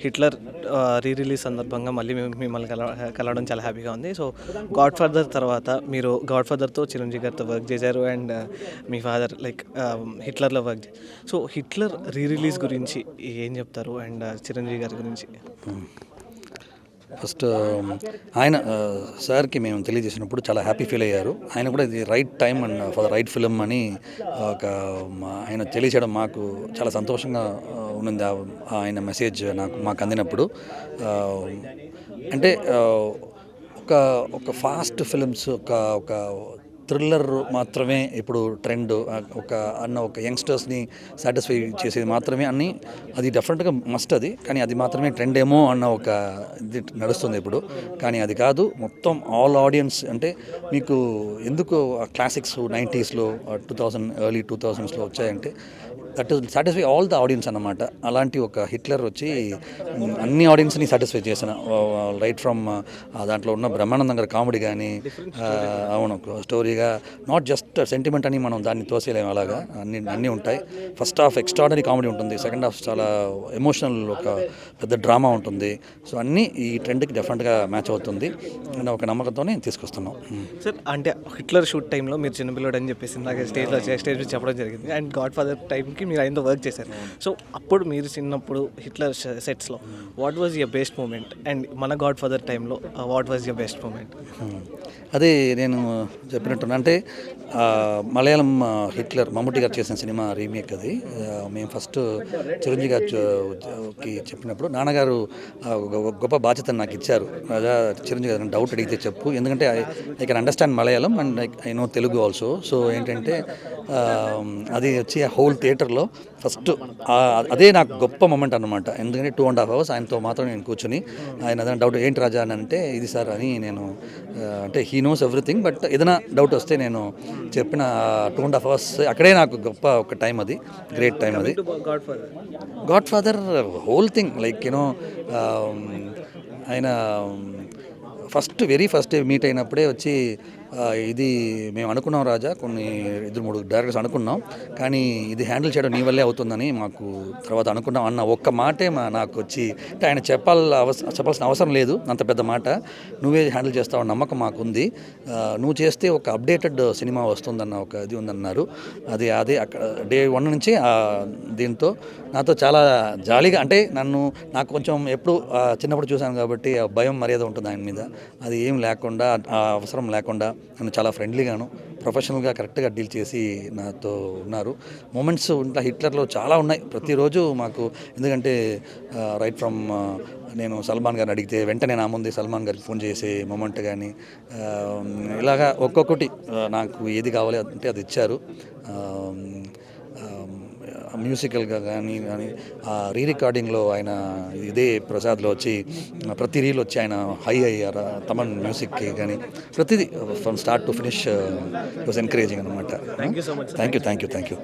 Hitler re release సందర్భంగా మళ్ళీ మిమ్మల్ని కలవడం చాలా హ్యాపీగా ఉంది. సో గాడ్ ఫాదర్ తర్వాత మీరు గాడ్ ఫాదర్తో చిరంజీవి గారితో వర్క్ చేశారు అండ్ మీ ఫాదర్ లైక్ హిట్లర్లో work. So Hitler rerelease గురించి ఏం చెప్తారు అండ్ చిరంజీవి గారి గురించి? ఫస్ట్ ఆయన సార్కి మేము తెలియజేసినప్పుడు చాలా హ్యాపీ ఫీల్ అయ్యారు. ఆయన కూడా ఇది right time and for the right film అని ఒక ఆయన తెలియచేయడం మాకు చాలా సంతోషంగా ఉన్నది. ఆయన మెసేజ్ మాకు అందినప్పుడు అంటే ఒక ఒక ఫాస్ట్ ఫిలిమ్స్ ఒక థ్రిల్లర్ మాత్రమే ఇప్పుడు ట్రెండ్ ఒక యంగ్స్టర్స్ని సాటిస్ఫై చేసేది మాత్రమే అన్ని అది డెఫినెట్గా మస్ట్ అది, కానీ అది మాత్రమే ట్రెండ్ ఏమో అన్న ఒక ఇది నడుస్తుంది ఇప్పుడు. కానీ అది కాదు, మొత్తం ఆల్ ఆడియన్స్ అంటే మీకు ఎందుకు క్లాసిక్స్ 90స్లో 2000 ఎర్లీ 2000స్లో వచ్చాయంటే that is satisfy all the audience అన్నమాట. అలాంటి ఒక హిట్లర్ వచ్చి అన్ని ఆడియన్స్ని సాటిస్ఫై చేసిన రైట్ ఫ్రమ్ దాంట్లో ఉన్న బ్రహ్మానందం గారి కామెడీ కానీ అవును స్టోరీగా నాట్ జస్ట్ సెంటిమెంట్ అని మనం దాన్ని తోసేయలేము, అలాగా అన్నీ ఉంటాయి. ఫస్ట్ హాఫ్ ఎక్స్ట్రాడనరీ కామెడీ ఉంటుంది, సెకండ్ హాఫ్ చాలా ఎమోషనల్ ఒక పెద్ద డ్రామా ఉంటుంది. సో అన్నీ ఈ ట్రెండ్కి డెఫినెట్గా మ్యాచ్ అవుతుంది అని ఒక నమ్మకంతోనే తీసుకొస్తున్నాం. సార్ అంటే హిట్లర్ షూట్ టైంలో మీరు చిన్నపిల్లడు అని చెప్పేసి నాకు స్టేజ్ చెప్పడం జరిగింది అండ్ గాడ్ ఫాదర్ టైంకి మీరు ఆయనతో వర్క్ చేశారు. సో అప్పుడు మీరు చిన్నప్పుడు హిట్లర్ సెట్స్లో what was your best moment and మన గాడ్ ఫాదర్ టైంలో what was your best moment? అదే నేను చెప్పినట్టున్నా అంటే మలయాళం హిట్లర్ మమ్ముట్టి గారు చేసిన సినిమా రీమేక్ అది. మేము ఫస్ట్ చిరంజీవి గారికి చెప్పినప్పుడు నాన్నగారు గొప్ప బాధ్యతను నాకు ఇచ్చారు. రాజా చిరంజీవి గారు డౌట్ అడిగితే చెప్పు, ఎందుకంటే I can understand Malayalam and I know Telugu also. So ఏంటంటే అది వచ్చి ఆ హోల్ థియేటర్లో ఫస్ట్ అదే నాకు గొప్ప మూమెంట్ అనమాట. ఎందుకంటే 2.5 hours ఆయనతో మాత్రం నేను కూర్చొని ఆయన ఏదైనా డౌట్ ఏంటి రాజా అని అంటే ఇది సార్ అని నేను అంటే హీ నోస్ ఎవ్రీథింగ్, బట్ ఏదైనా డౌట్ వస్తే నేను చెప్పిన 2.5 hours అక్కడే నాకు గొప్ప ఒక టైం, అది గ్రేట్ టైం అది. God father whole thing like you know ఆయన వెరీ ఫస్ట్ మీట్ అయినప్పుడే వచ్చి ఇది మేము అనుకున్నాం రాజా, కొన్ని 2-3 డైరెక్టర్స్ అనుకున్నాం, కానీ ఇది హ్యాండిల్ చేయడం నీ వల్లే అవుతుందని మాకు తర్వాత అనుకున్నాం అన్న ఒక్క మాటే నాకు వచ్చి అంటే ఆయన చెప్పాల్సిన అవసరం లేదు, అంత పెద్ద మాట నువ్వే హ్యాండిల్ చేస్తావు నమ్మకం మాకుంది, నువ్వు చేస్తే ఒక అప్డేటెడ్ సినిమా వస్తుందన్న ఒక ఇది ఉందన్నారు. అదే అక్కడ డే 1 నుంచి దీంతో నాతో చాలా జాలీగా అంటే నాకు కొంచెం ఎప్పుడు చిన్నప్పుడు చూశాను కాబట్టి ఆ భయం మర్యాద ఉంటుంది ఆయన మీద, అది ఏం లేకుండా అవసరం లేకుండా నన్ను చాలా ఫ్రెండ్లీగాను ప్రొఫెషనల్గా కరెక్ట్గా డీల్ చేసి నాతో ఉన్నారు. మూమెంట్స్ హిట్లర్లో చాలా ఉన్నాయి ప్రతిరోజు మాకు. ఎందుకంటే రైట్ ఫ్రమ్ నేను సల్మాన్ గారిని అడిగితే వెంటనే నా ముందే సల్మాన్ గారికి ఫోన్ చేసే మూమెంట్ కానీ ఇలాగా ఒక్కొక్కటి నాకు ఏది కావాలి అంటే అది ఇచ్చారు. మ్యూజికల్గా కానీ రీ రికార్డింగ్లో ఆయన ఇదే ప్రసాద్లో వచ్చి ప్రతి రీల్ వచ్చి ఆయన హై అయ్యారు తమన్ మ్యూజిక్కి కానీ ప్రతిదీ from start to finish was encouraging అనమాట. Thank you so much. Thank you.